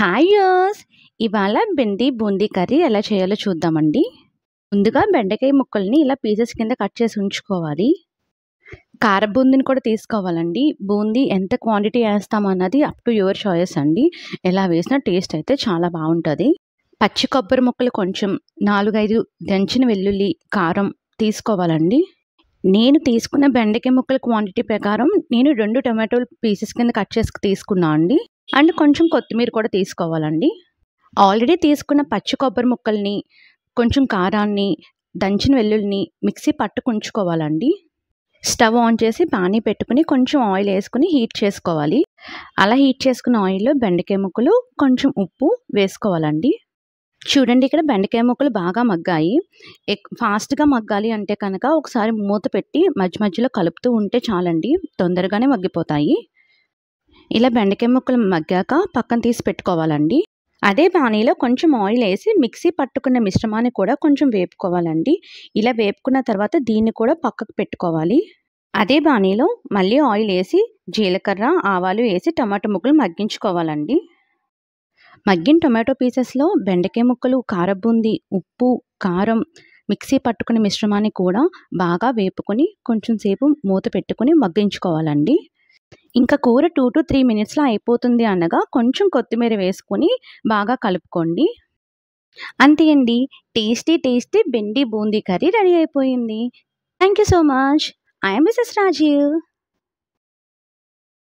Hi యోస్ ఇవాళ బెండి boondi curry ఎలా చేయాలో చూద్దామండి. ముందుగా బెండకాయ ముక్కల్ని ఇలా పీసెస్ కింద కట్ చేసి ఉంచుకోవాలి. కార బూందీని కూడా తీసుకోవాలండి. బూందీ ఎంత క్వాంటిటీ వేస్తామన్నది అప్ టు యువర్ చాయిస్ అండి. ఎలా వేసినా టేస్ట్ అయితే చాలా బాగుంటుంది. పచ్చి కొబ్బరి ముక్కలు కొంచెం 4-5 దంచిన వెల్లుల్లి కారం తీసుకోవాలండి. నేను తీసుకున్న బెండకాయ ముక్కల క్వాంటిటీ ప్రకారం నేను 2 టొమాటోలు పీసెస్ కింద కట్ చేసి తీసుకున్నా అండి. అండ్ కొంచెం కొత్తిమీర కూడా తీసుకోవాలండి. ఆల్రెడీ తీసుకున్న పచ్చి కొబ్బరి ముక్కల్ని, కొంచెం కారాన్ని, దంచిన వెల్లుల్లిని మిక్సీ పట్టుకుంచుకోవాలండి. స్టవ్ ఆన్ చేసి పానీ పెట్టుకుని కొంచెం ఆయిల్ వేసుకుని హీట్ చేసుకోవాలి. అలా హీట్ చేసుకున్న ఆయిల్లో బెండకాయ ముక్కలు, కొంచెం ఉప్పు వేసుకోవాలండి. చూడండి, ఇక్కడ బెండకాయ ముక్కలు బాగా మగ్గాయి. ఫాస్ట్గా మగ్గాలి అంటే కనుక ఒకసారి మూత పెట్టి మధ్య మధ్యలో కలుపుతూ ఉంటే చాలండి, తొందరగానే మగ్గిపోతాయి. ఇలా బెండకాయ ముక్కలు మగ్గాక పక్కన తీసి పెట్టుకోవాలండి. అదే పానీలో కొంచెం ఆయిల్ వేసి మిక్సీ పట్టుకున్న మిశ్రమాన్ని కూడా కొంచెం వేపుకోవాలండి. ఇలా వేపుకున్న తర్వాత దీన్ని కూడా పక్కకు పెట్టుకోవాలి. అదే పానీలో మళ్ళీ ఆయిల్ వేసి జీలకర్ర, ఆవాలు వేసి టమాటో ముక్కలు మగ్గించుకోవాలండి. మగ్గిన టొమాటో పీసెస్లో బెండకాయ ముక్కలు, కారబూందీ, ఉప్పు, కారం, మిక్సీ పట్టుకున్న మిశ్రమాన్ని కూడా బాగా వేపుకొని కొంచెం సేపు మూత పెట్టుకుని మగ్గించుకోవాలండి. ఇంకా కూర 2 to 3 మినిట్స్లో అయిపోతుంది అనగా కొంచెం కొత్తిమీర వేసుకొని బాగా కలుపుకోండి. అంతే అండి, టేస్టీ టేస్టీ బెండి బూందీ కర్రీ రెడీ అయిపోయింది. Thank you so much. I am Mrs Rajiv.